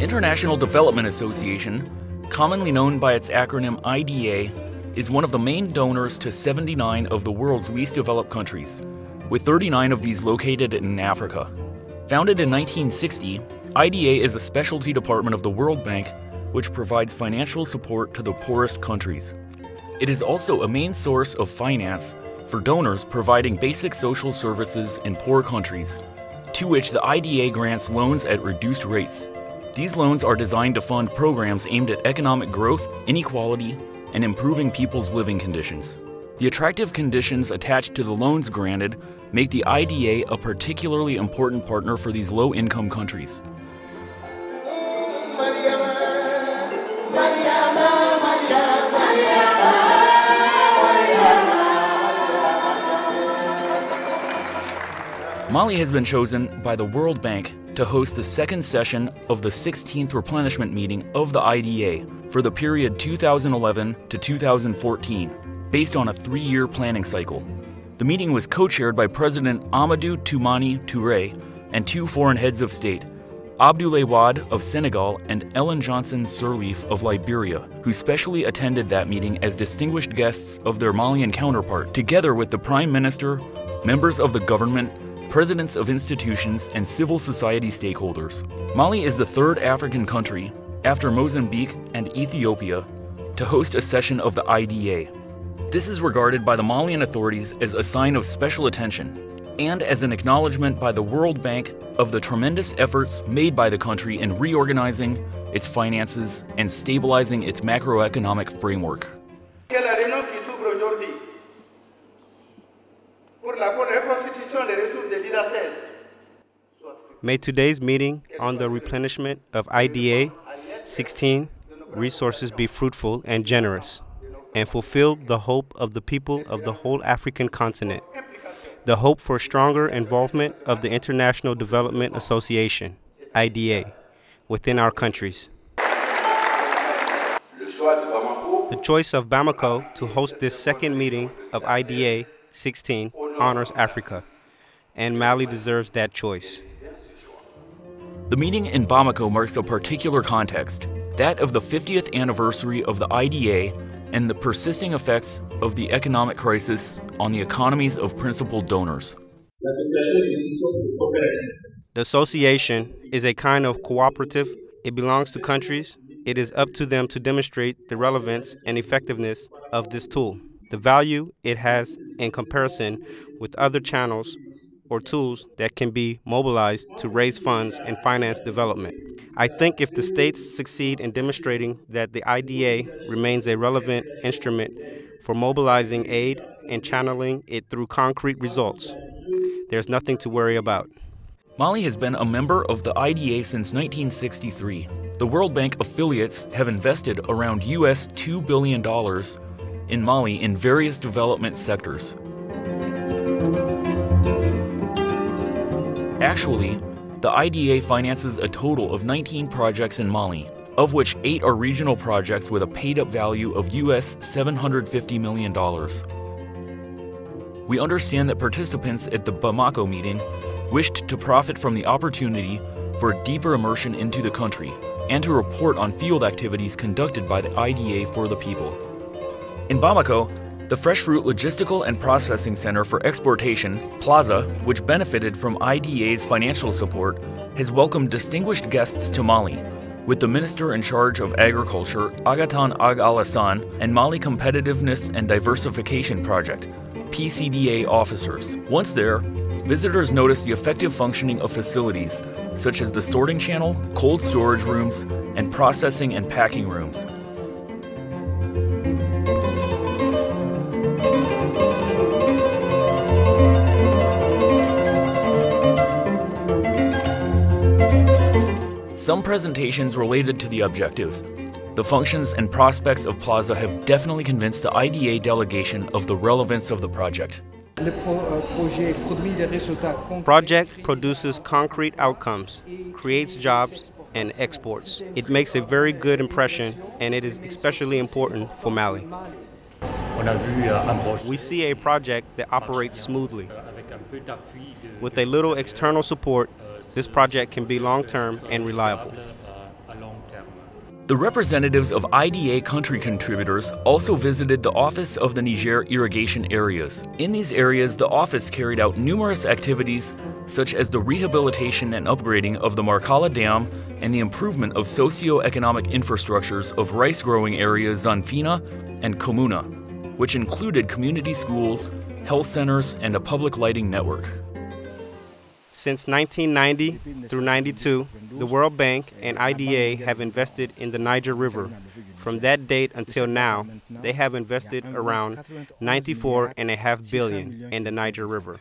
International Development Association, commonly known by its acronym IDA, is one of the main donors to 79 of the world's least developed countries, with 39 of these located in Africa. Founded in 1960, IDA is a specialty department of the World Bank which provides financial support to the poorest countries. It is also a main source of finance for donors providing basic social services in poor countries, to which the IDA grants loans at reduced rates. These loans are designed to fund programs aimed at economic growth, inequality, and improving people's living conditions. The attractive conditions attached to the loans granted make the IDA a particularly important partner for these low-income countries. Mali has been chosen by the World Bank to host the second session of the 16th replenishment meeting of the IDA for the period 2011 to 2014, based on a 3-year planning cycle. The meeting was co-chaired by President Amadou Toumani Touré and 2 foreign heads of state, Abdoulaye Wade of Senegal and Ellen Johnson Sirleaf of Liberia, who specially attended that meeting as distinguished guests of their Malian counterpart, together with the Prime Minister, members of the government, presidents of institutions, and civil society stakeholders. Mali is the 3rd African country, after Mozambique and Ethiopia, to host a session of the IDA. This is regarded by the Malian authorities as a sign of special attention, and as an acknowledgement by the World Bank of the tremendous efforts made by the country in reorganizing its finances and stabilizing its macroeconomic framework. May today's meeting on the replenishment of IDA 16 resources be fruitful and generous, and fulfill the hope of the people of the whole African continent, the hope for stronger involvement of the International Development Association, IDA, within our countries. The choice of Bamako to host this second meeting of IDA 16 honors Africa, and Mali deserves that choice. The meeting in Bamako marks a particular context, that of the 50th anniversary of the IDA and the persisting effects of the economic crisis on the economies of principal donors. The association is a kind of cooperative. It belongs to countries. It is up to them to demonstrate the relevance and effectiveness of this tool, the value it has in comparison with other channels or tools that can be mobilized to raise funds and finance development. I think if the states succeed in demonstrating that the IDA remains a relevant instrument for mobilizing aid and channeling it through concrete results, there's nothing to worry about. Mali has been a member of the IDA since 1963. The World Bank affiliates have invested around US $2 billion in Mali in various development sectors. Actually, the IDA finances a total of 19 projects in Mali, of which 8 are regional projects with a paid-up value of US $750 million. We understand that participants at the Bamako meeting wished to profit from the opportunity for a deeper immersion into the country and to report on field activities conducted by the IDA for the people. In Bamako, the Fresh Fruit Logistical and Processing Center for Exportation, Plaza, which benefited from IDA's financial support, has welcomed distinguished guests to Mali, with the Minister in charge of Agriculture, Agatan Ag Alassane, and Mali Competitiveness and Diversification Project, PCDA officers. Once there, visitors noticed the effective functioning of facilities, such as the sorting channel, cold storage rooms, and processing and packing rooms. Some presentations related to the objectives. The functions and prospects of Plaza have definitely convinced the IDA delegation of the relevance of the project. Project produces concrete outcomes, creates jobs, and exports. It makes a very good impression, and it is especially important for Mali. We see a project that operates smoothly. With a little external support, this project can be long-term and reliable. The representatives of IDA country contributors also visited the office of the Niger irrigation areas. In these areas, the office carried out numerous activities such as the rehabilitation and upgrading of the Markala Dam and the improvement of socio-economic infrastructures of rice-growing areas Zanfina and Komuna, which included community schools, health centers, and a public lighting network. Since 1990 through 92, the World Bank and IDA have invested in the Niger River. From that date until now, they have invested around $94.5 billion in the Niger River.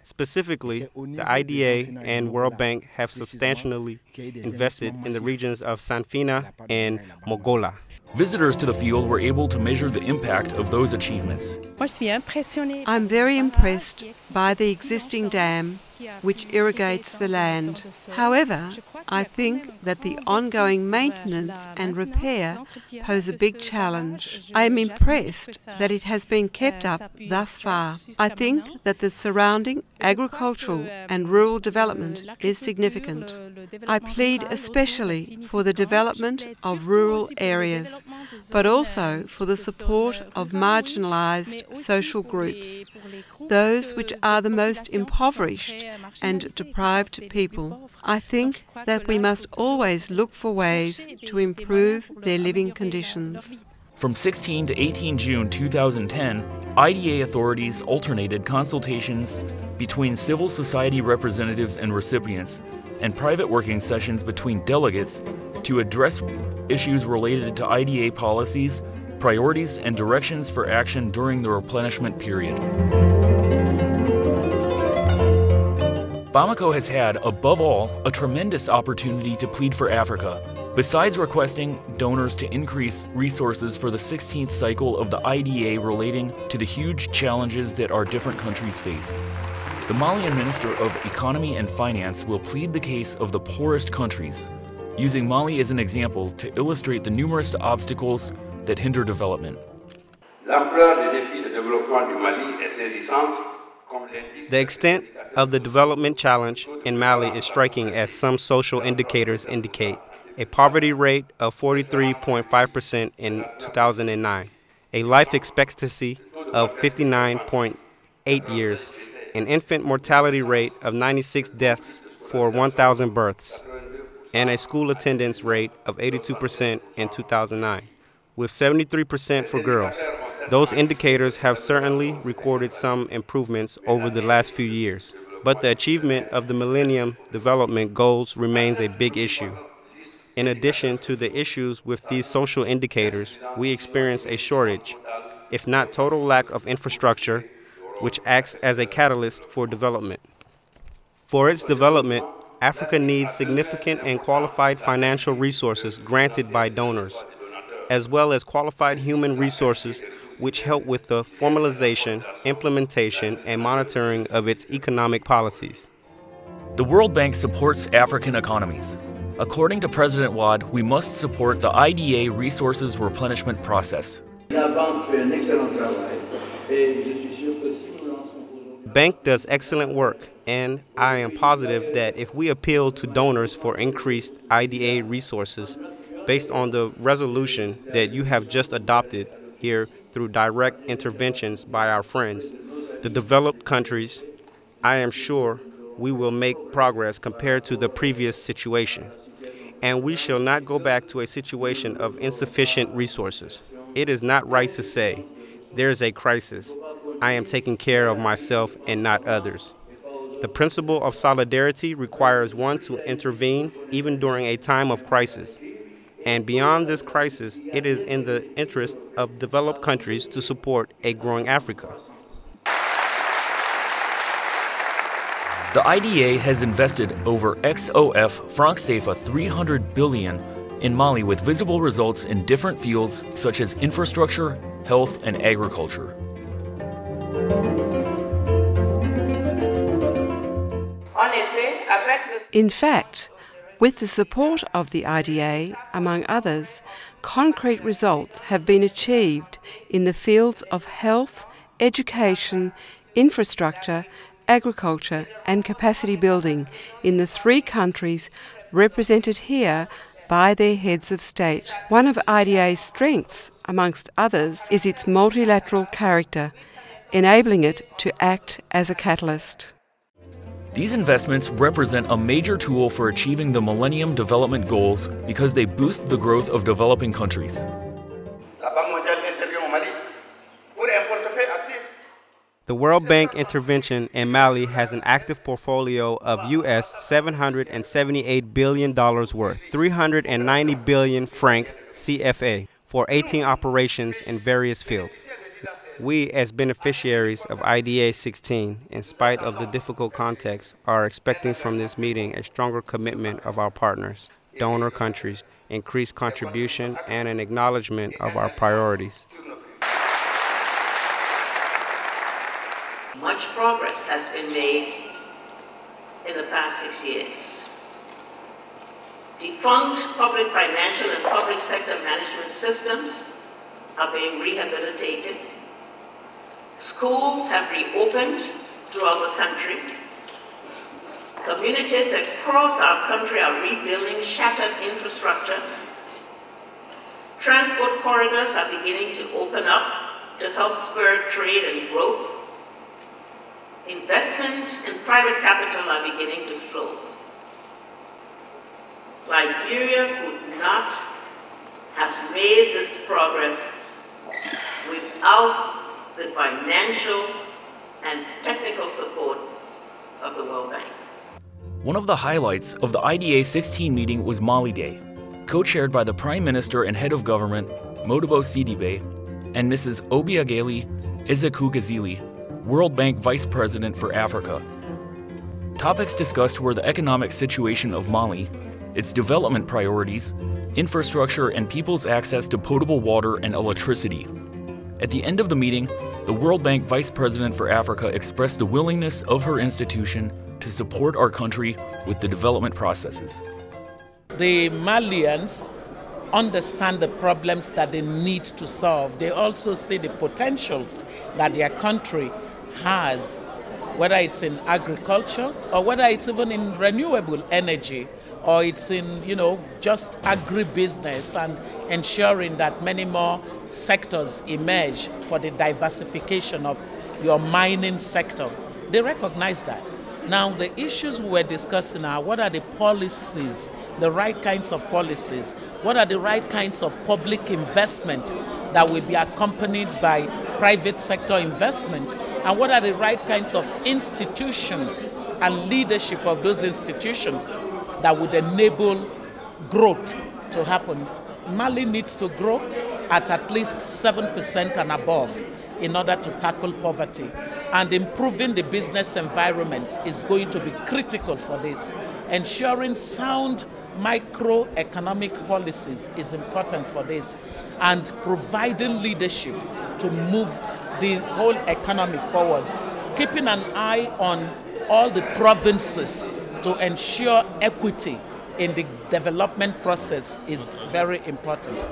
Specifically, the IDA and World Bank have substantially invested in the regions of Sanfina and Mogola. Visitors to the field were able to measure the impact of those achievements. I'm very impressed by the existing dam which irrigates the land. However, I think that the ongoing maintenance and repair pose a big challenge. I am impressed that it has been kept up thus far. I think that the surrounding agricultural and rural development is significant. I plead especially for the development of rural areas, but also for the support of marginalised social groups, those which are the most impoverished and deprived people. I think that we must always look for ways to improve their living conditions. From 16 to 18 June 2010, IDA authorities alternated consultations between civil society representatives and recipients and private working sessions between delegates to address issues related to IDA policies, priorities, and directions for action during the replenishment period. Bamako has had, above all, a tremendous opportunity to plead for Africa. Besides requesting donors to increase resources for the 16th cycle of the IDA relating to the huge challenges that our different countries face, the Malian Minister of Economy and Finance will plead the case of the poorest countries, using Mali as an example to illustrate the numerous obstacles that hinder development. The extent of the development challenge in Mali is striking, as some social indicators indicate. A poverty rate of 43.5% in 2009, a life expectancy of 59.8 years, an infant mortality rate of 96 deaths for 1,000 births, and a school attendance rate of 82% in 2009, with 73% for girls. Those indicators have certainly recorded some improvements over the last few years, but the achievement of the Millennium Development Goals remains a big issue. In addition to the issues with these social indicators, we experience a shortage, if not total lack of infrastructure, which acts as a catalyst for development. For its development, Africa needs significant and qualified financial resources granted by donors, as well as qualified human resources which help with the formalization, implementation, and monitoring of its economic policies. The World Bank supports African economies. According to President Wade, we must support the IDA resources replenishment process. Bank does excellent work, and I am positive that if we appeal to donors for increased IDA resources based on the resolution that you have just adopted here through direct interventions by our friends, the developed countries, I am sure we will make progress compared to the previous situation. And we shall not go back to a situation of insufficient resources. It is not right to say, there is a crisis. I am taking care of myself and not others. The principle of solidarity requires one to intervene even during a time of crisis. And beyond this crisis, it is in the interest of developed countries to support a growing Africa. The IDA has invested over XOF franc CFA 300 billion in Mali with visible results in different fields such as infrastructure, health, and agriculture. In fact, with the support of the IDA, among others, concrete results have been achieved in the fields of health, education, infrastructure, agriculture and capacity building in the three countries represented here by their heads of state. One of IDA's strengths, amongst others, is its multilateral character, enabling it to act as a catalyst. These investments represent a major tool for achieving the Millennium Development Goals because they boost the growth of developing countries. The World Bank intervention in Mali has an active portfolio of US $778 billion worth, 390 billion franc CFA, for 18 operations in various fields. We, as beneficiaries of IDA 16, in spite of the difficult context, are expecting from this meeting a stronger commitment of our partners, donor countries, increased contribution, and an acknowledgement of our priorities. Much progress has been made in the past 6 years. Defunct public financial and public sector management systems are being rehabilitated. Schools have reopened throughout the country. Communities across our country are rebuilding shattered infrastructure. Transport corridors are beginning to open up to help spur trade and growth. Investment and private capital are beginning to flow. Liberia would not have made this progress without the financial and technical support of the World Bank. One of the highlights of the IDA 16 meeting was Mali Day, co-chaired by the Prime Minister and Head of Government, Modibo Sidibé, and Mrs. Obiageli Ezekugazili, World Bank Vice President for Africa. Topics discussed were the economic situation of Mali, its development priorities, infrastructure and people's access to potable water and electricity. At the end of the meeting, the World Bank Vice President for Africa expressed the willingness of her institution to support our country with the development processes. The Malians understand the problems that they need to solve. They also see the potentials that their country has, whether it's in agriculture or whether it's even in renewable energy, or it's in, just agribusiness and ensuring that many more sectors emerge for the diversification of your mining sector. They recognize that. Now, the issues we're discussing are what are the policies, the right kinds of policies, what are the right kinds of public investment that will be accompanied by private sector investment, and what are the right kinds of institutions and leadership of those institutions that would enable growth to happen. Mali needs to grow at least 7% and above in order to tackle poverty. And improving the business environment is going to be critical for this. Ensuring sound microeconomic policies is important for this. And providing leadership to move the whole economy forward. Keeping an eye on all the provinces to ensure equity in the development process is very important.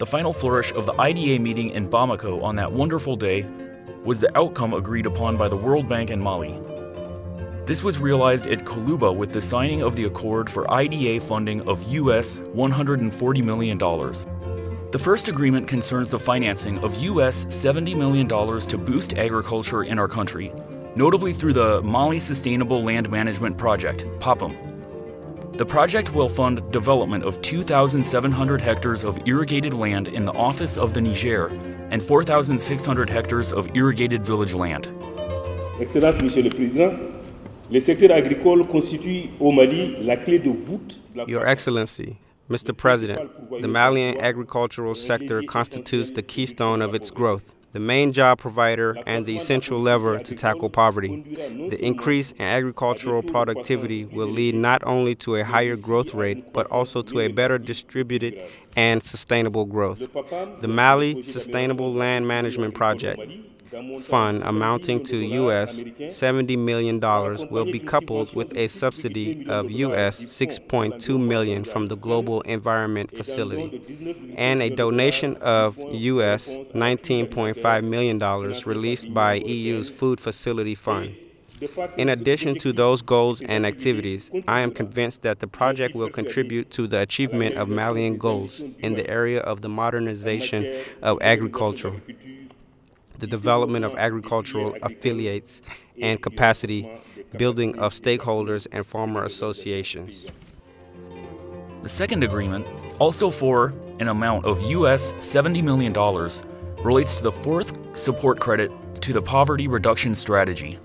The final flourish of the IDA meeting in Bamako on that wonderful day was the outcome agreed upon by the World Bank and Mali. This was realized at Koluba with the signing of the accord for IDA funding of US $140 million. The first agreement concerns the financing of US $70 million to boost agriculture in our country, notably through the Mali Sustainable Land Management Project, PAPM. The project will fund development of 2,700 hectares of irrigated land in the office of the Niger and 4,600 hectares of irrigated village land. Excellence, Monsieur le Président, le secteur agricole constitue au Mali la clé de voûte. Your Excellency, Mr. President, the Malian agricultural sector constitutes the keystone of its growth, the main job provider, and the essential lever to tackle poverty. The increase in agricultural productivity will lead not only to a higher growth rate, but also to a better distributed and sustainable growth. The Mali Sustainable Land Management Project fund amounting to US $70 million will be coupled with a subsidy of US $6.2 million from the Global Environment Facility and a donation of US $19.5 million released by EU's Food Facility Fund. In addition to those goals and activities, I am convinced that the project will contribute to the achievement of Malian goals in the area of the modernization of agriculture, the development of agricultural affiliates, and capacity building of stakeholders and farmer associations. The second agreement, also for an amount of US $70 million, relates to the fourth support credit to the poverty reduction strategy.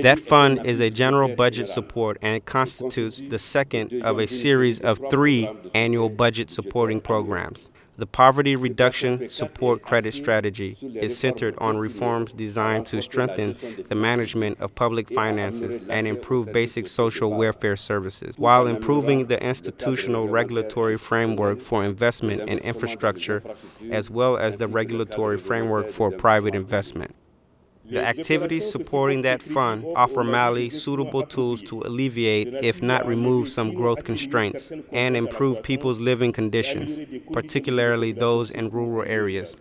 That fund is a general budget support and constitutes the second of a series of 3 annual budget supporting programs. The Poverty Reduction Support Credit Strategy is centered on reforms designed to strengthen the management of public finances and improve basic social welfare services, while improving the institutional regulatory framework for investment in infrastructure, as well as the regulatory framework for private investment. The activities supporting that fund offer Mali suitable tools to alleviate, if not remove, some growth constraints and improve people's living conditions, particularly those in rural areas.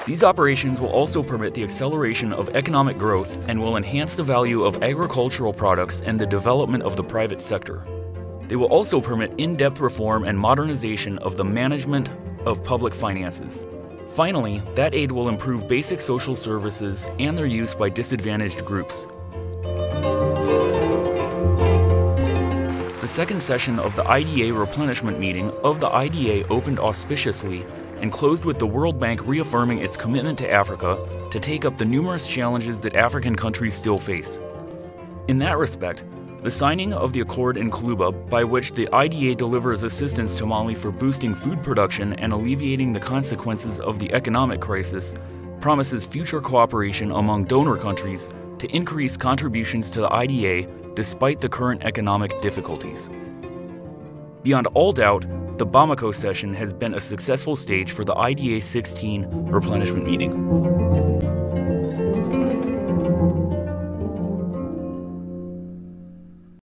These operations will also permit the acceleration of economic growth and will enhance the value of agricultural products and the development of the private sector. They will also permit in-depth reform and modernization of the management of public finances. Finally, that aid will improve basic social services and their use by disadvantaged groups. The second session of the IDA replenishment meeting of the IDA opened auspiciously and closed with the World Bank reaffirming its commitment to Africa to take up the numerous challenges that African countries still face. In that respect, the signing of the accord in Kaluba, by which the IDA delivers assistance to Mali for boosting food production and alleviating the consequences of the economic crisis, promises future cooperation among donor countries to increase contributions to the IDA despite the current economic difficulties. Beyond all doubt, the Bamako session has been a successful stage for the IDA 16 replenishment meeting.